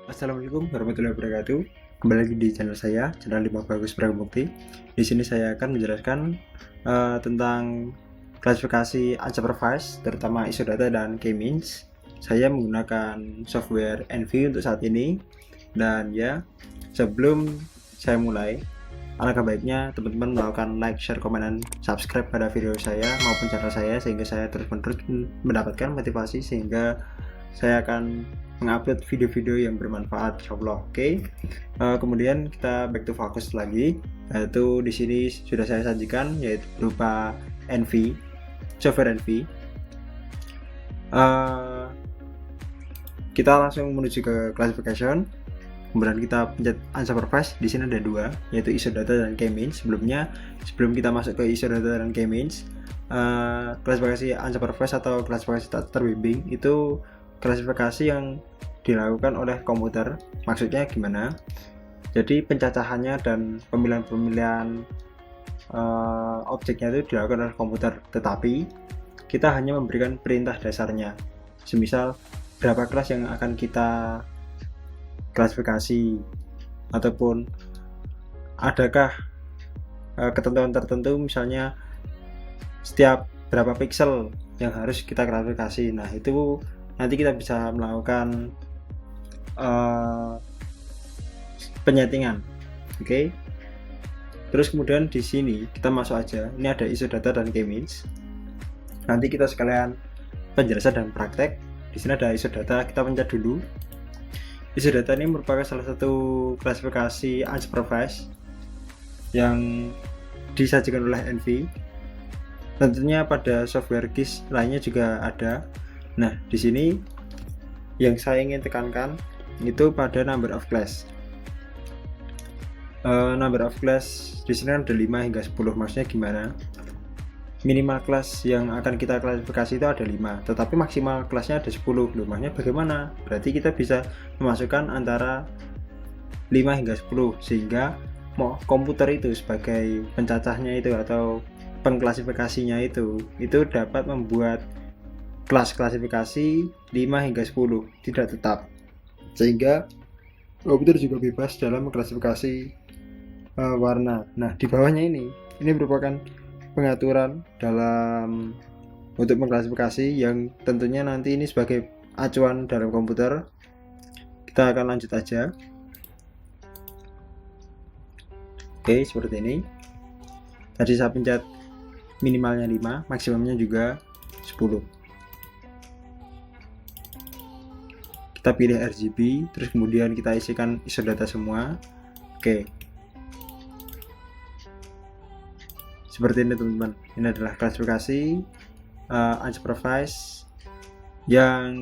Assalamualaikum warahmatullahi wabarakatuh. Kembali lagi di channel saya, channel 5 Bagus Bukti. Di sini saya akan menjelaskan tentang klasifikasi unsupervised, terutama isodata dan k-means. Saya menggunakan software Envy untuk saat ini. Dan ya, sebelum saya mulai, alangkah baiknya teman-teman melakukan like, share, komen, dan subscribe pada video saya maupun channel saya, sehingga saya terus-menerus mendapatkan motivasi sehingga saya akan mengupload video-video yang bermanfaat, insyaallah. Oke. Kemudian kita back to focus lagi, yaitu di sini sudah saya sajikan, yaitu berupa Envy, software Envy. Kita langsung menuju ke classification. Kemudian kita pencet unsupervised. Di sini ada dua, yaitu isodata dan k-means. Sebelum kita masuk ke isodata dan k-means, klasifikasi unsupervised atau klasifikasi tak terbimbing itu klasifikasi yang dilakukan oleh komputer. Maksudnya gimana? Jadi pencacahannya dan pemilihan-pemilihan objeknya itu dilakukan oleh komputer, tetapi kita hanya memberikan perintah dasarnya. Semisal berapa kelas yang akan kita klasifikasi, ataupun adakah ketentuan tertentu, misalnya setiap berapa pixel yang harus kita klasifikasi. Nah, itu nanti kita bisa melakukan penyetingan. Oke. Terus kemudian di sini kita masuk aja. Ini ada isodata dan k-means. Nanti kita sekalian penjelasan dan praktek. Di sini ada isodata, kita pencet dulu. Isodata ini merupakan salah satu klasifikasi unsupervised yang disajikan oleh Envy. Tentunya pada software GIS lainnya juga ada. Nah, di sini yang saya ingin tekankan itu pada number of class. Number of class di sini ada 5 hingga 10. Maksudnya gimana? Minimal kelas yang akan kita klasifikasi itu ada 5, tetapi maksimal kelasnya ada 10. Maksudnya bagaimana? Berarti kita bisa memasukkan antara 5 hingga 10, sehingga komputer itu sebagai pencacahnya itu atau pengklasifikasinya itu dapat membuat kelas klasifikasi 5 hingga 10 tidak tetap, sehingga komputer juga bebas dalam mengklasifikasi warna. Nah, di bawahnya ini merupakan pengaturan dalam untuk mengklasifikasi yang tentunya nanti ini sebagai acuan dalam komputer. Kita akan lanjut aja. Oke, seperti ini. Tadi saya pencet minimalnya 5, maksimumnya juga 10. Kita pilih RGB, terus kemudian kita isikan isodata semua. Oke. Seperti ini teman-teman. Ini adalah klasifikasi unsupervised yang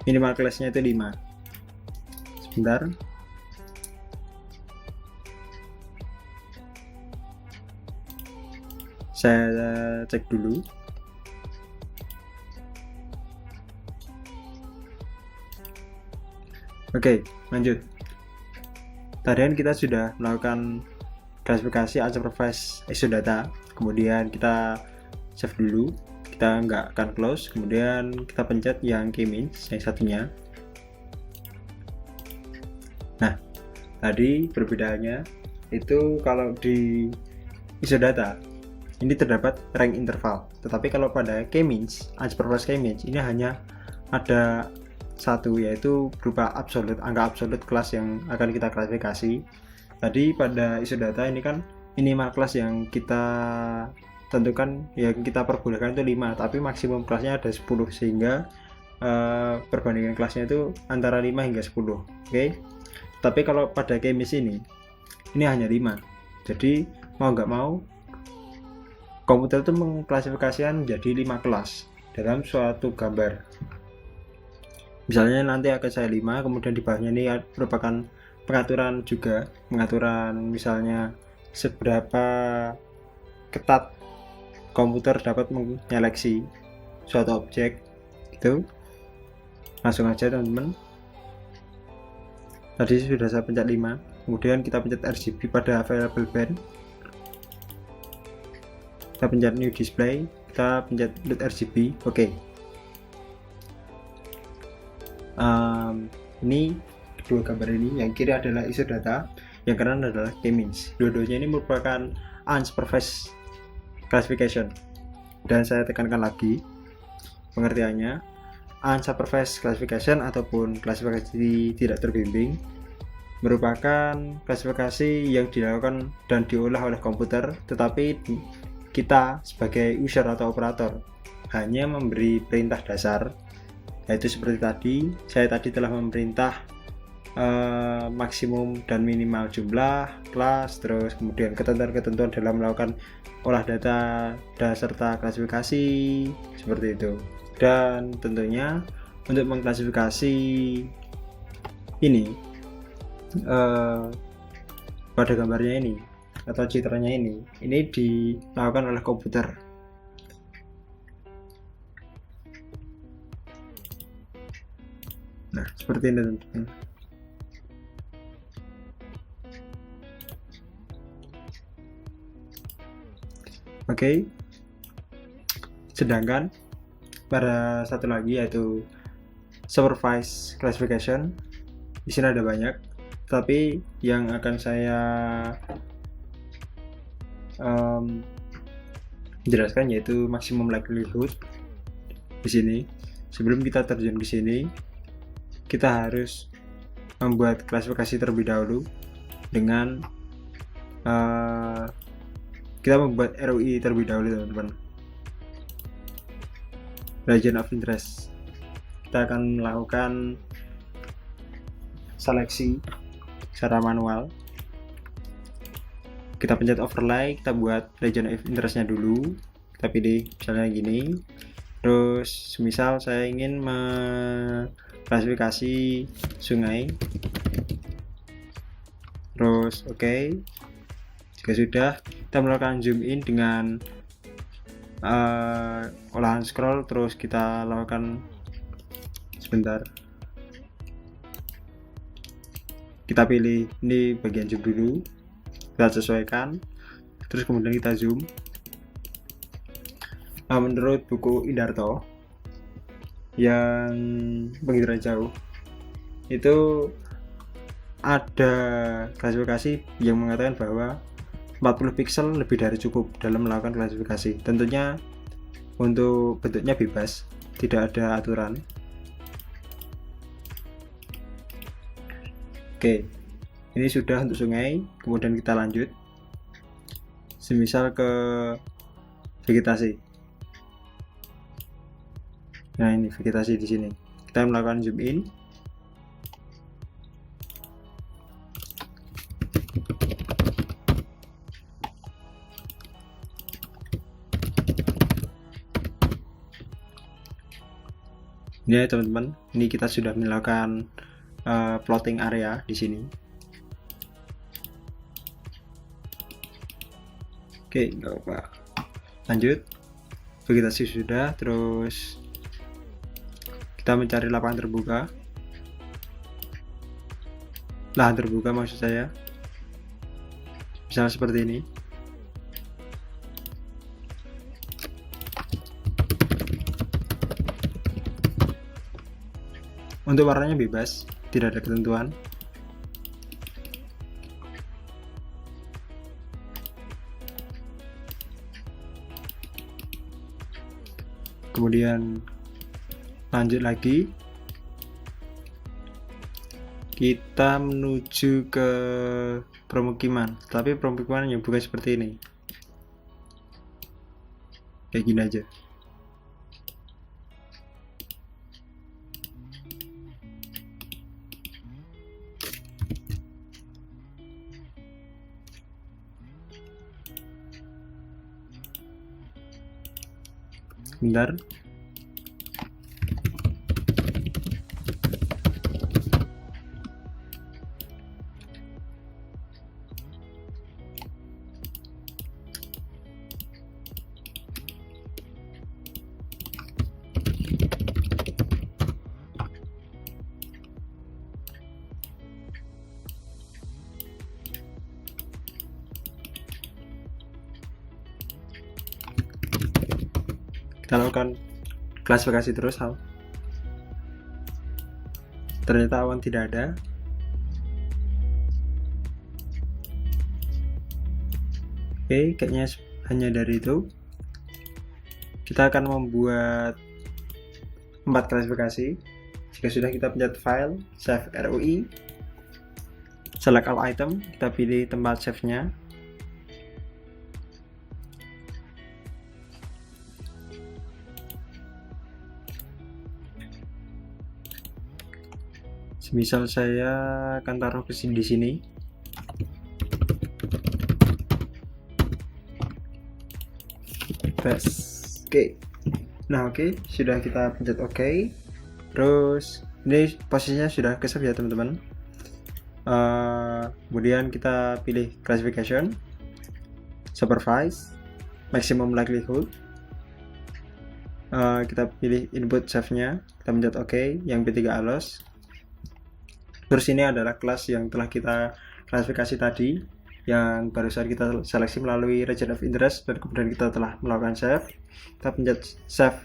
minimal kelasnya itu 5. Sebentar. Saya cek dulu. Oke, lanjut. Tadi kita sudah melakukan klasifikasi unsupervised isodata, kemudian kita save dulu, kita nggak akan close, kemudian kita pencet yang k-means yang satunya. Nah, tadi perbedaannya itu kalau di isodata ini terdapat rank interval, tetapi kalau pada k-means, unsupervised k-means, ini hanya ada satu, yaitu berupa absolute, angka absolut kelas yang akan kita klasifikasi. Tadi pada isodata ini kan minimal kelas yang kita tentukan, yang kita perbolehkan itu 5, tapi maksimum kelasnya ada 10, sehingga perbandingan kelasnya itu antara 5 hingga 10. Oke. Tapi kalau pada k-means ini hanya 5. Jadi mau nggak mau komputer itu mengklasifikasikan menjadi 5 kelas dalam suatu gambar. Misalnya nanti akan saya 5, kemudian di bawahnya ini merupakan pengaturan juga, misalnya seberapa ketat komputer dapat menyeleksi suatu objek. Itu langsung aja teman-teman. Tadi sudah saya pencet 5, kemudian kita pencet RGB pada available band, kita pencet new display, kita pencet load RGB. Oke. Ini kedua gambar ini, yang kiri adalah ISO data, yang kanan adalah K-means. Dua-duanya ini merupakan unsupervised classification. Dan saya tekankan lagi pengertiannya, unsupervised classification ataupun klasifikasi tidak terbimbing merupakan klasifikasi yang dilakukan dan diolah oleh komputer, tetapi kita sebagai user atau operator hanya memberi perintah dasar, yaitu seperti tadi, saya tadi telah memerintah maksimum dan minimal jumlah kelas, terus kemudian ketentuan-ketentuan dalam melakukan olah data dan serta klasifikasi seperti itu. Dan tentunya untuk mengklasifikasi ini pada gambarnya ini atau citranya ini dilakukan oleh komputer. Nah, seperti ini teman-teman. Oke. Sedangkan pada satu lagi yaitu supervised classification. Di sini ada banyak, tapi yang akan saya jelaskan yaitu maximum likelihood. Di sini, sebelum kita terjun ke sini, kita harus membuat klasifikasi terlebih dahulu dengan kita membuat ROI terlebih dahulu teman-teman. Region of interest. Kita akan melakukan seleksi secara manual. Kita pencet overlay, kita buat region of interest-nya dulu. Kita pilih misalnya gini. Terus misal saya ingin mengklasifikasi sungai. Terus oke. Jika sudah, kita melakukan zoom in dengan olahan scroll, terus kita lakukan sebentar, kita pilih ini bagian zoom dulu, kita sesuaikan, terus kemudian kita zoom. Menurut buku Indarto yang penghitungan jauh itu ada klasifikasi yang mengatakan bahwa 40 pixel lebih dari cukup dalam melakukan klasifikasi. Tentunya untuk bentuknya bebas, tidak ada aturan. Oke, ini sudah untuk sungai. Kemudian kita lanjut, semisal ke vegetasi. Nah, ini vegetasi di sini. Kita melakukan zoom in. Ini ya teman-teman, ini kita sudah melakukan plotting area di sini. Oke, nggak apa-apa. Lanjut, vegetasi sudah, terus kita mencari lapangan terbuka. Lahan terbuka maksud saya, misalnya seperti ini. Untuk warnanya bebas, tidak ada ketentuan. Kemudian lanjut lagi, kita menuju ke permukiman, tapi permukiman yang bukan seperti ini, kayak gini aja. Bentar. Kita lakukan klasifikasi terus hal. ternyata awan tidak ada. Oke, kayaknya hanya dari itu. Kita akan membuat 4 klasifikasi. Jika sudah, kita pencet file, save RUI, select all item, kita pilih tempat save-nya. Semisal saya akan taruh di sini. Oke. Nah, oke, sudah kita pencet oke. Terus ini posisinya sudah ke save ya teman-teman. Kemudian kita pilih classification, supervise, maximum likelihood. Kita pilih input save-nya, kita pencet oke, yang P3 allows. Terus ini adalah kelas yang telah kita klasifikasi tadi, yang barusan kita seleksi melalui region of interest, dan kemudian kita telah melakukan save. Kita pencet save,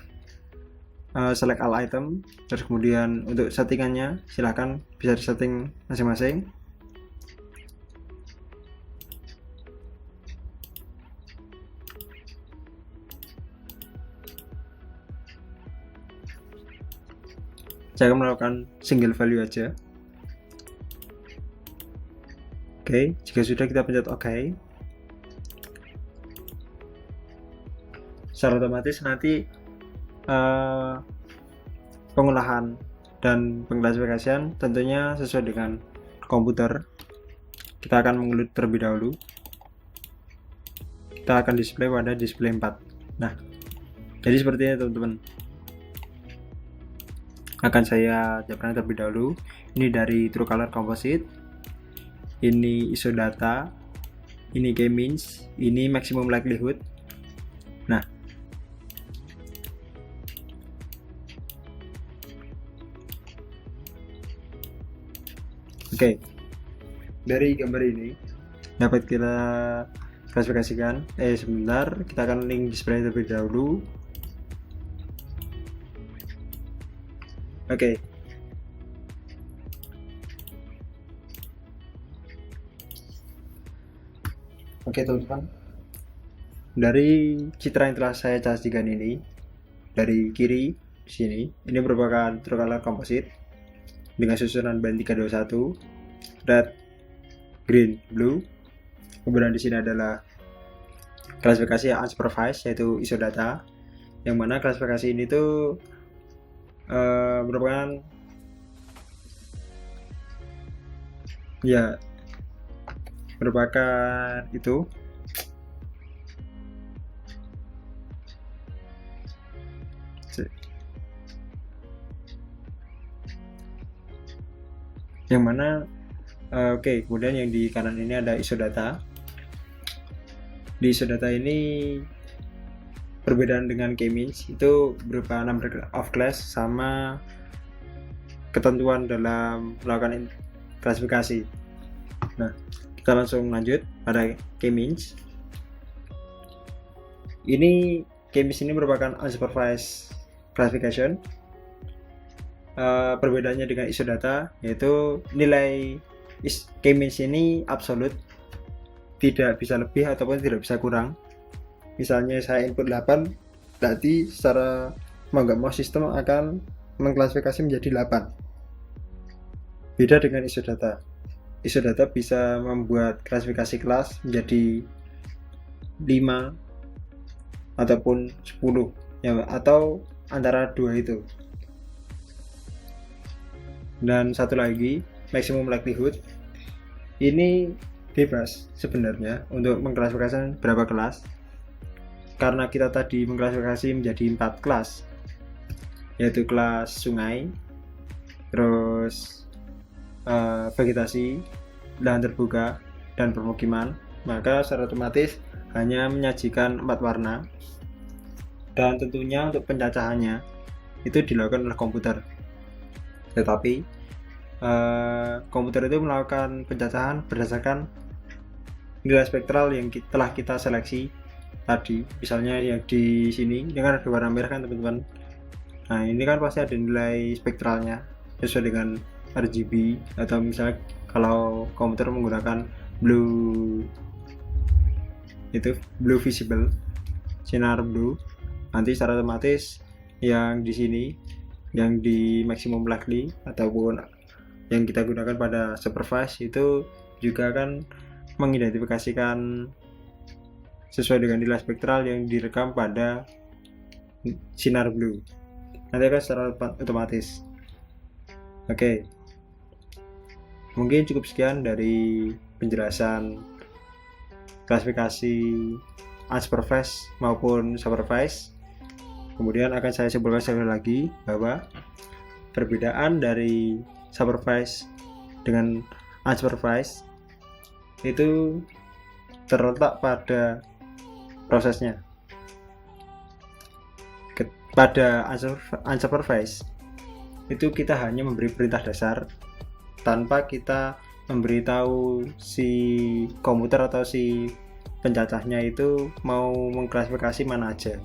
select all item. Terus kemudian untuk settingannya silahkan bisa disetting masing-masing. Saya akan melakukan single value aja. Oke, jika sudah, kita pencet oke. Secara otomatis nanti pengolahan dan pengklasifikasian tentunya sesuai dengan komputer. Kita akan mengulik terlebih dahulu. Kita akan display pada display 4. Nah, jadi seperti ini teman-teman. Akan saya jabarkan terlebih dahulu. Ini dari TrueColor Composite, ini ISOData, ini K-means, ini maximum likelihood. Nah, oke, dari gambar ini dapat kita klasifikasikan. Sebentar, kita akan link display terlebih dahulu. Oke. Oke teman-teman, dari citra yang telah saya sajikan ini, dari kiri di sini, ini merupakan TrueColor Composite dengan susunan band 321, red, green, blue. Kemudian di sini adalah klasifikasi yang unsupervised, yaitu ISOData, yang mana klasifikasi ini tuh merupakan itu yang mana oke, kemudian yang di kanan ini ada ISOData. Di ISOData ini perbedaan dengan K-means itu berupa number of class sama ketentuan dalam melakukan klasifikasi. Nah, kita langsung lanjut pada K-means. Ini K-means ini merupakan unsupervised classification. Perbedaannya dengan ISOData yaitu nilai K-means ini absolut, tidak bisa lebih ataupun tidak bisa kurang. Misalnya saya input 8, berarti secara mau nggak mau sistem akan mengklasifikasi menjadi 8. Beda dengan ISOData. ISOData bisa membuat klasifikasi kelas menjadi 5 ataupun 10 ya, atau antara 2 itu. Dan satu lagi, maximum likelihood. Ini bebas sebenarnya untuk mengklasifikasikan berapa kelas. Karena kita tadi mengklasifikasi menjadi 4 kelas, yaitu kelas sungai, terus vegetasi, lahan terbuka, dan permukiman, maka secara otomatis hanya menyajikan 4 warna. Dan tentunya untuk pencacahannya itu dilakukan oleh komputer. Tetapi komputer itu melakukan pencacahan berdasarkan nilai spektral yang telah kita seleksi tadi. Misalnya yang di sini ini kan ada warna merah kan teman-teman. Nah, ini kan pasti ada nilai spektralnya sesuai dengan RGB, atau misalnya kalau komputer menggunakan blue visible, sinar blue, nanti secara otomatis yang di sini, yang di maximum likely ataupun yang kita gunakan pada supervise itu juga akan mengidentifikasikan sesuai dengan nilai spektral yang direkam pada sinar blue. Nanti akan secara otomatis. Oke. Mungkin cukup sekian dari penjelasan klasifikasi unsupervised maupun supervised. Kemudian akan saya simpulkan sekali lagi bahwa perbedaan dari supervised dengan unsupervised itu terletak pada prosesnya. Pada unsupervised itu kita hanya memberi perintah dasar tanpa kita memberitahu si komputer atau si pencacahnya itu mau mengklasifikasi mana aja.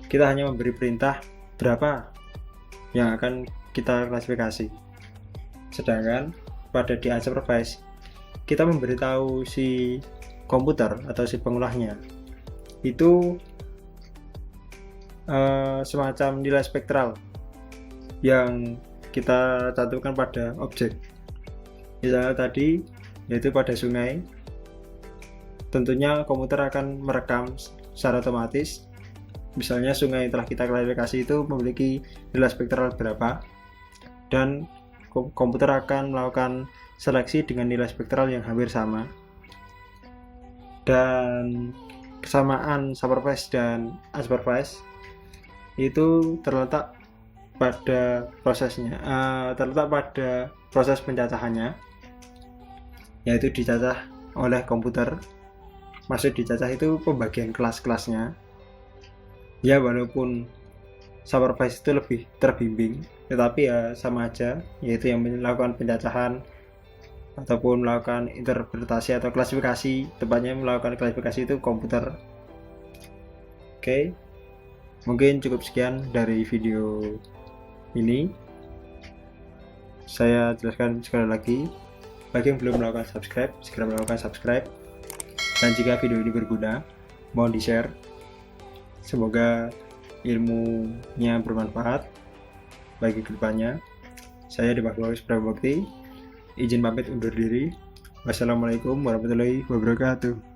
Kita hanya memberi perintah berapa yang akan kita klasifikasi. Sedangkan pada di unsupervised kita memberitahu si komputer atau si pengolahnya itu semacam nilai spektral yang kita cantumkan pada objek. Misalnya tadi yaitu pada sungai, tentunya komputer akan merekam secara otomatis. Misalnya sungai yang telah kita klasifikasi itu memiliki nilai spektral berapa, dan komputer akan melakukan seleksi dengan nilai spektral yang hampir sama. Dan kesamaan supervised dan unsupervised itu terletak pada prosesnya, terletak pada proses pencacahannya, yaitu dicacah oleh komputer. Maksud dicacah itu pembagian kelas-kelasnya. Ya, walaupun supervised itu lebih terbimbing, tetapi ya sama aja, yaitu yang melakukan pencacahan ataupun melakukan interpretasi atau klasifikasi, tepatnya melakukan klasifikasi itu komputer. Oke. Mungkin cukup sekian dari video ini. Saya jelaskan sekali lagi, bagi yang belum melakukan subscribe, segera melakukan subscribe. Dan jika video ini berguna, mohon di-share. Semoga ilmunya bermanfaat bagi kedepannya. Saya Demak Lois Prabakti, izin pamit undur diri. Wassalamualaikum warahmatullahi wabarakatuh.